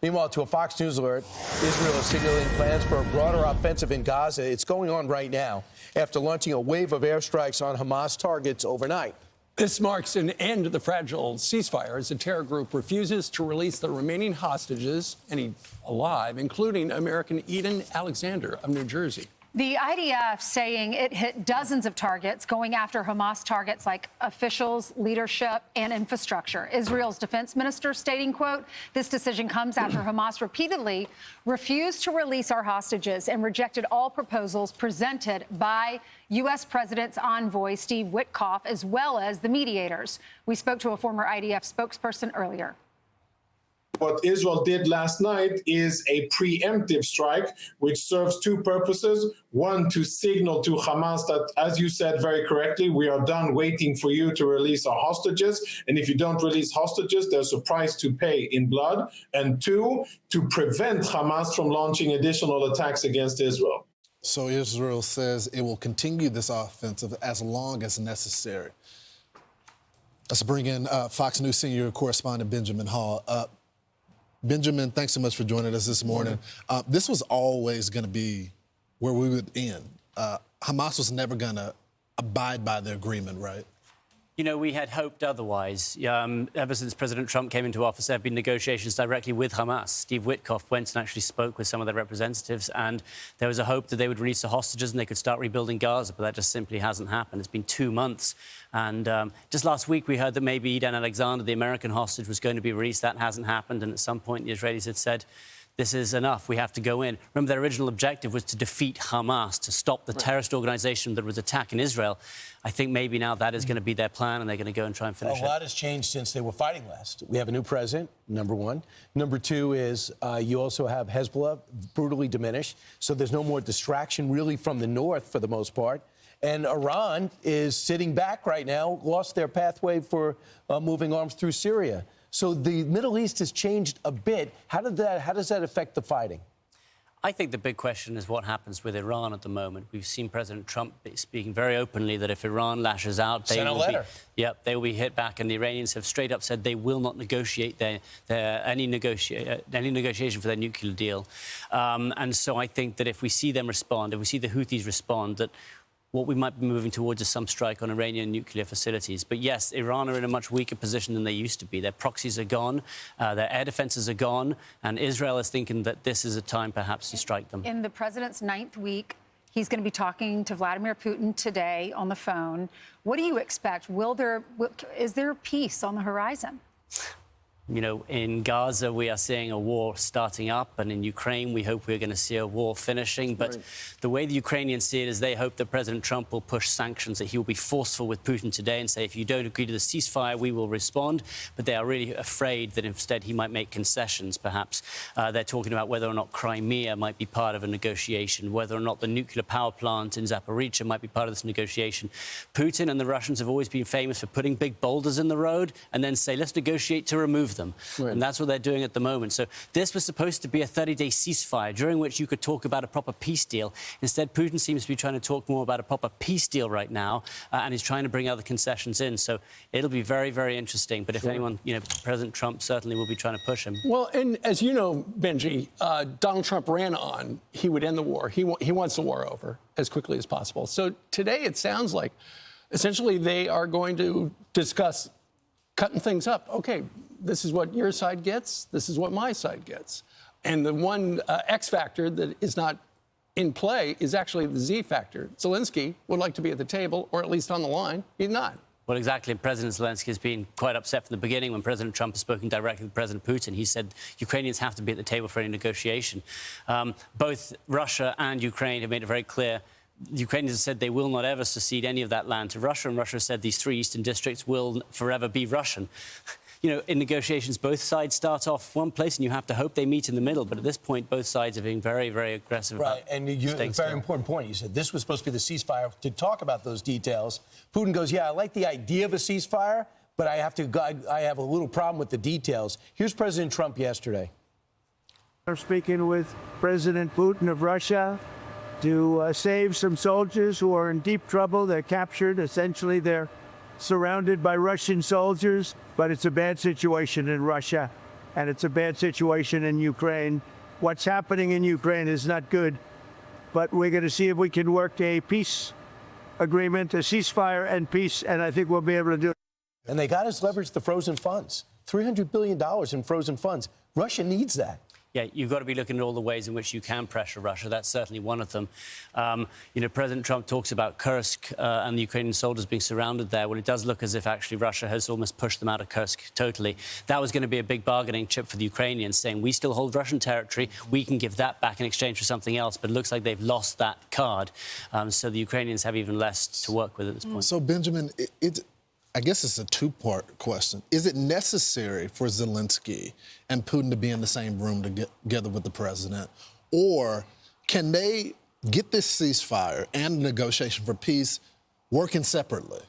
Meanwhile, to a Fox News alert, Israel is signaling plans for a broader offensive in Gaza. It's going on right now after launching a wave of airstrikes on Hamas targets overnight. This marks an end to the fragile ceasefire as the terror group refuses to release the remaining hostages, any alive, including American Eden Alexander of New Jersey. The IDF saying it hit dozens of targets, going after Hamas targets like officials, leadership, and infrastructure. Israel's defense minister stating, quote, "This decision comes after Hamas repeatedly refused to release our hostages and rejected all proposals presented by U.S. President's envoy, Steve Witkoff, as well as the mediators." We spoke to a former IDF spokesperson earlier. What Israel did last night is a preemptive strike, which serves two purposes. One, to signal to Hamas that, as you said very correctly, we are done waiting for you to release our hostages. And if you don't release hostages, there's a price to pay in blood. And two, to prevent Hamas from launching additional attacks against Israel. So Israel says it will continue this offensive as long as necessary. Let's bring in Fox News senior correspondent Benjamin Hall. Benjamin, thanks so much for joining us this morning. This was always going to be where we would end. Hamas was never going to abide by the agreement, right? You know, we had hoped otherwise. Ever since President Trump came into office, there have been negotiations directly with Hamas. Steve Witkoff went and actually spoke with some of their representatives, and there was a hope that they would release the hostages and they could start rebuilding Gaza, but that just simply hasn't happened. It's been 2 months. And just last week, we heard that maybe Eden Alexander, the American hostage, was going to be released. That hasn't happened. And at some point, the Israelis had said, this is enough. We have to go in. Remember, their original objective was to defeat Hamas, to stop the terrorist organization that was attacking Israel. I think maybe now that is going to be their plan, and they're going to go and try and finish it. A lot has changed since they were fighting last. We have a new president, number one. Number two is you also have Hezbollah brutally diminished, so there's no more distraction really from the north for the most part. And Iran is sitting back right now, lost their pathway for moving arms through Syria. So the Middle East has changed a bit. How does that affect the fighting? I think the big question is what happens with Iran at the moment. We've seen President Trump speaking very openly that if Iran lashes out, they will be hit back. And the Iranians have straight up said they will not negotiate any negotiation for their nuclear deal. And so I think that if we see them respond, if we see the Houthis respond, that what we might be moving towards is some strike on Iranian nuclear facilities. But yes, Iran are in a much weaker position than they used to be. Their proxies are gone, their air defenses are gone, and Israel is thinking that this is a time perhaps to strike them. In the president's 9th week, he's going to be talking to Vladimir Putin today on the phone. What do you expect? Is there peace on the horizon? You know, in Gaza, we are seeing a war starting up, and in Ukraine, we hope we're going to see a war finishing. But the way the Ukrainians see it is they hope that President Trump will push sanctions, that he will be forceful with Putin today and say, if you don't agree to the ceasefire, we will respond. But they are really afraid that instead he might make concessions, perhaps. They're talking about whether or not Crimea might be part of a negotiation, whether or not the nuclear power plant in Zaporizhzhia might be part of this negotiation. Putin and the Russians have always been famous for putting big boulders in the road and then say, let's negotiate to remove them. Right. And that's what they're doing at the moment. So this was supposed to be a 30-day ceasefire during which you could talk about a proper peace deal. Instead, Putin seems to be trying to talk more about a proper peace deal right now, and he's trying to bring other concessions in. So it'll be very, very interesting. But if anyone, you know, President Trump certainly will be trying to push him. Well, and as you know, Benji, Donald Trump ran on he would end the war. He wants the war over as quickly as possible. So today it sounds like essentially they are going to discuss cutting things up. Okay, this is what your side gets. This is what my side gets. And the one X factor that is not in play is actually the Z factor. Zelensky would like to be at the table, or at least on the line. He's not. Well, exactly. President Zelensky has been quite upset from the beginning. When President Trump has spoken directly with President Putin, he said Ukrainians have to be at the table for any negotiation. Both Russia and Ukraine have made it very clear. The Ukrainians have said they will not ever secede any of that land to Russia, and Russia said these 3 eastern districts will forever be Russian. You know, in negotiations, both sides start off one place, and you have to hope they meet in the middle. But at this point, both sides are being very, very aggressive. Right, and a very important point. You said this was supposed to be the ceasefire to talk about those details. Putin goes, yeah, I like the idea of a ceasefire, but I have a little problem with the details. Here's President Trump yesterday. I'm speaking with President Putin of Russia to save some soldiers who are in deep trouble. They're captured. Essentially, they're surrounded by Russian soldiers, but it's a bad situation in Russia. and it's a bad situation in Ukraine. What's happening in Ukraine is not good, but we're going to see if we can work a peace agreement, a ceasefire and peace, and I think we'll be able to do it. And they got us leverage the frozen funds, $300 billion in frozen funds. Russia needs that. Yeah, you've got to be looking at all the ways in which you can pressure Russia. That's certainly one of them. You know, President Trump talks about Kursk and the Ukrainian soldiers being surrounded there. Well, it does look as if actually Russia has almost pushed them out of Kursk totally. That was going to be a big bargaining chip for the Ukrainians, saying we still hold Russian territory. We can give that back in exchange for something else. But it looks like they've lost that card. So the Ukrainians have even less to work with at this point. So, Benjamin, I guess it's a two-part question. Is it necessary for Zelensky and Putin to be in the same room together with the president? Or can they get this ceasefire and negotiation for peace working separately?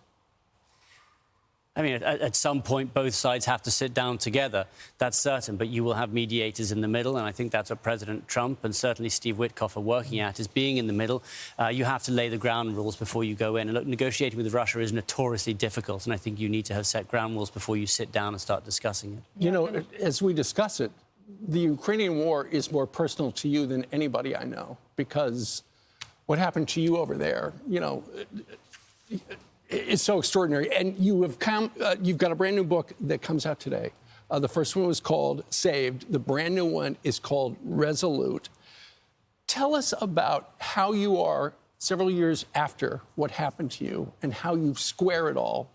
I mean, at some point, both sides have to sit down together. That's certain. But you will have mediators in the middle. And I think that's what President Trump and certainly Steve Witkoff are working at, is being in the middle. You have to lay the ground rules before you go in. And look, negotiating with Russia is notoriously difficult. And I think you need to have set ground rules before you sit down and start discussing it. You know, as we discuss it, the Ukrainian war is more personal to you than anybody I know, because what happened to you over there, you know, it's so extraordinary. And you've got a brand new book that comes out today. The first one was called Saved. The brand new one is called Resolute. Tell us about how you are several years after what happened to you and how you square it all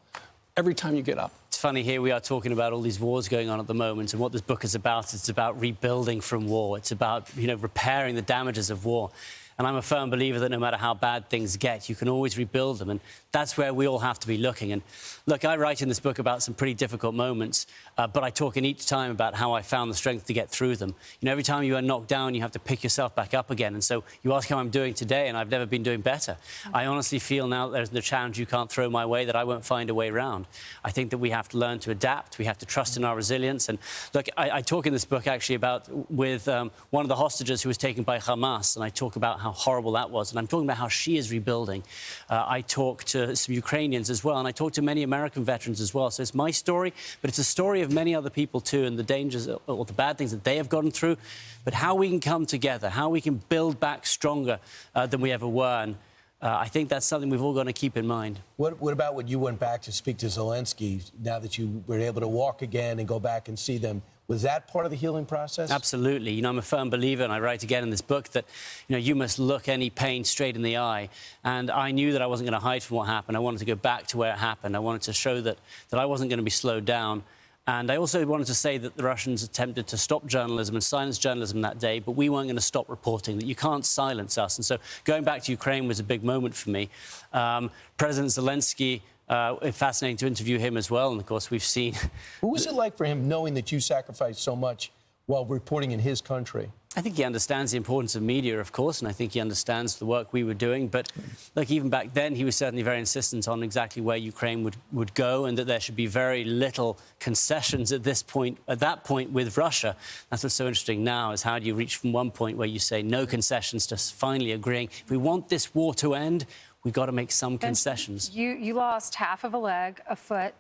every time you get up. It's funny, here we are talking about all these wars going on at the moment, and what this book is about, it's about rebuilding from war. It's about, you know, repairing the damages of war. And I'm a firm believer that no matter how bad things get, you can always rebuild them. And that's where we all have to be looking. And look, I write in this book about some pretty difficult moments, but I talk in each time about how I found the strength to get through them. You know, every time you are knocked down, you have to pick yourself back up again. And so you ask how I'm doing today, and I've never been doing better. I honestly feel now that there's the challenge you can't throw my way, that I won't find a way around. I think that we have to learn to adapt. We have to trust in our resilience. And look, I talk in this book actually about with one of the hostages who was taken by Hamas, and I talk about how horrible that was. And I'm talking about how she is rebuilding. I talk to some Ukrainians as well, and I talk to many American veterans as well. So it's my story, but it's a story of many other people too, and the dangers or the bad things that they have gone through, but how we can come together, how we can build back stronger than we ever were. And I think that's something we've all got to keep in mind. What about when you went back to speak to Zelensky, now that you were able to walk again and go back and see them? Was that part of the healing process? Absolutely. You know, I'm a firm believer, and I write again in this book, that, you know, you must look any pain straight in the eye. And I knew that I wasn't going to hide from what happened. I wanted to go back to where it happened. I wanted to show that I wasn't going to be slowed down. And I also wanted to say that the Russians attempted to stop journalism and silence journalism that day, but we weren't going to stop reporting, that you can't silence us. And so going back to Ukraine was a big moment for me. President Zelensky, fascinating to interview him as well. And, of course, we've seen... What was it like for him knowing that you sacrificed so much while reporting in his country? I think he understands the importance of media, of course, and I think he understands the work we were doing. But, like, even back then, he was certainly very insistent on exactly where Ukraine would go, and that there should be very little concessions at that point with Russia. That's what's so interesting now, is how do you reach from one point where you say no concessions to finally agreeing, if we want this war to end, we've got to make some concessions. You lost half of a leg, a foot,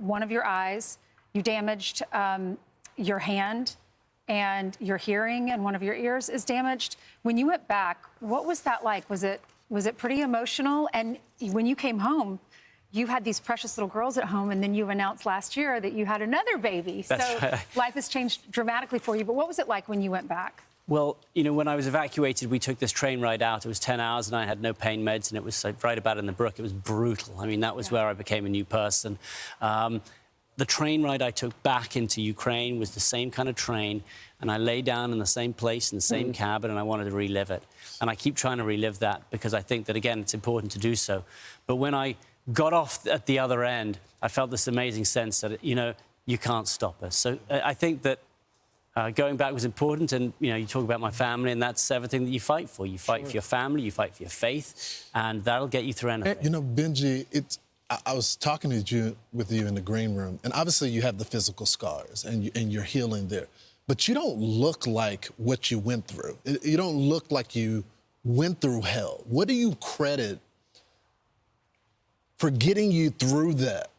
one of your eyes. You damaged your hand, and your hearing, and one of your ears is damaged. When you went back, what was that like? Was it pretty emotional? And when you came home, you had these precious little girls at home, and then you announced last year that you had another baby. That's so right. Life has changed dramatically for you. But what was it like when you went back? Well, you know, when I was evacuated, we took this train ride out. It was 10 hours, and I had no pain meds, and it was right about in the brook. It was brutal. I mean, that was where I became a new person. The train ride I took back into Ukraine was the same kind of train, and I lay down in the same place, in the same cabin, and I wanted to relive it. And I keep trying to relive that because I think that, again, it's important to do so. But when I got off at the other end, I felt this amazing sense that, you know, you can't stop us. So I think that going back was important, and, you know, you talk about my family, and that's everything that you fight for. You fight for your family, you fight for your faith, and that'll get you through anything. You know, Benji, I was talking with you in the green room, and obviously you have the physical scars, and you're healing there. But you don't look like what you went through. You don't look like you went through hell. What do you credit for getting you through that?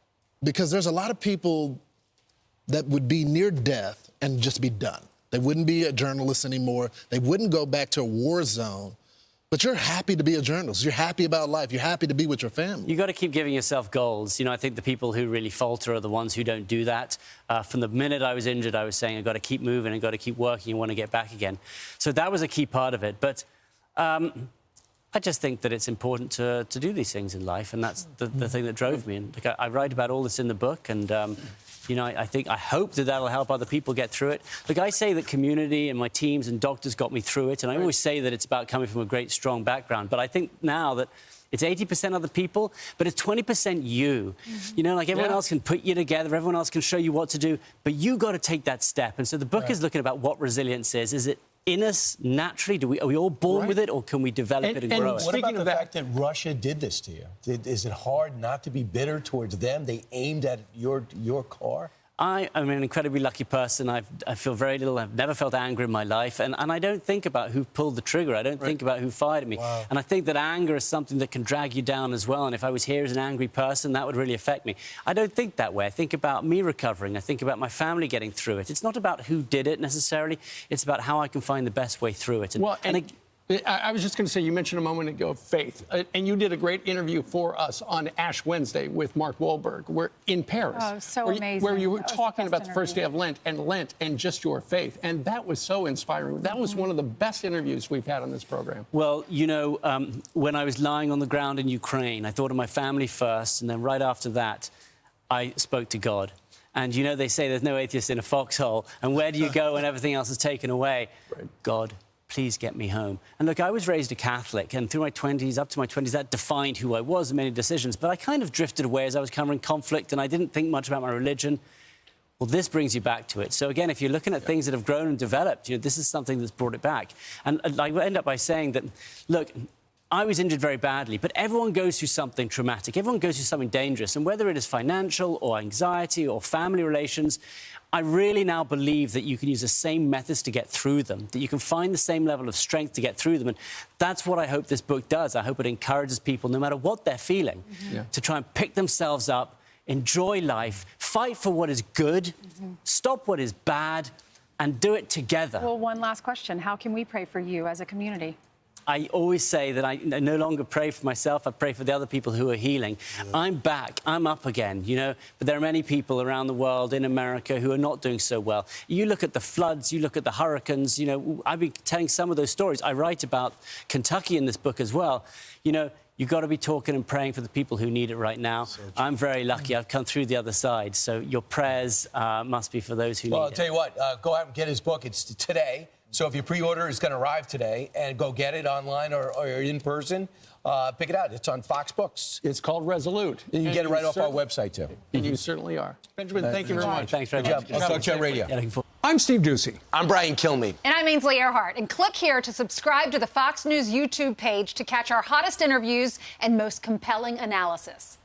Because there's a lot of people that would be near death and just be done. They wouldn't be a journalist anymore. They wouldn't go back to a war zone. But you're happy to be a journalist. You're happy about life. You're happy to be with your family. You got to keep giving yourself goals. You know, I think the people who really falter are the ones who don't do that. From the minute I was injured, I was saying, I've got to keep moving, I've got to keep working, I want to get back again. So that was a key part of it. But I just think that it's important to do these things in life, and that's the thing that drove me. And like, I write about all this in the book, and you know, I hope that that'll help other people get through it. Look, I say that community and my teams and doctors got me through it, and I always say that it's about coming from a great, strong background. But I think now that it's 80% other people, but it's 20% you. You know, like everyone else can put you together, everyone else can show you what to do, but you got to take that step. And so the book is looking about what resilience is. Is it in us naturally? Are we all born with it, or can we develop it and grow it? What about the fact that Russia did this to you? Is it hard not to be bitter towards them? They aimed at your car? I'm an incredibly lucky person. I feel very little. I've never felt anger in my life. And I don't think about who pulled the trigger. I don't think about who fired at me. Wow. And I think that anger is something that can drag you down as well. And if I was here as an angry person, that would really affect me. I don't think that way. I think about me recovering. I think about my family getting through it. It's not about who did it necessarily. It's about how I can find the best way through it. I was just going to say, you mentioned a moment ago faith, and you did a great interview for us on Ash Wednesday with Mark Wahlberg. We're in Paris. Oh, so amazing. Where you were That was talking the about best the first day of Lent and just your faith. And that was so inspiring. That was one of the best interviews we've had on this program. Well, you know, when I was lying on the ground in Ukraine, I thought of my family first, and then right after that, I spoke to God. And, you know, they say there's no atheist in a foxhole. And where do you go when everything else is taken away? Right. God, please get me home. And look, I was raised a Catholic, and through my 20s, up to my 20s, that defined who I was in many decisions. But I kind of drifted away as I was covering conflict, and I didn't think much about my religion. Well, this brings you back to it. So again, if you're looking at things that have grown and developed, you know, this is something that's brought it back. And I end up by saying that, look, I was injured very badly, but everyone goes through something traumatic. Everyone goes through something dangerous. And whether it is financial or anxiety or family relations, I really now believe that you can use the same methods to get through them, that you can find the same level of strength to get through them. And that's what I hope this book does. I hope it encourages people, no matter what they're feeling, to try and pick themselves up, enjoy life, fight for what is good, stop what is bad, and do it together. Well, one last question. How can we pray for you as a community? I always say that I no longer pray for myself, I pray for the other people who are healing. I'm back, I'm up again, you know, but there are many people around the world, in America, who are not doing so well. You look at the floods, you look at the hurricanes, you know, I've been telling some of those stories. I write about Kentucky in this book as well. You know, you've got to be talking and praying for the people who need it right now. I'm very lucky. I've come through the other side. So your prayers must be for those who need it. Well, I'll tell you what, go out and get his book. It's today. So if you pre-order, it's going to arrive today, and go get it online or in person. Pick it out. It's on Fox Books. It's called Resolute. And you can get it right off our website, too. And you certainly are. Benjamin, thank you very much. Thanks very much. I'll talk to you on radio. I'm Steve Ducey. I'm Brian Kilmeade. And I'm Ainsley Earhart. And click here to subscribe to the Fox News YouTube page to catch our hottest interviews and most compelling analysis.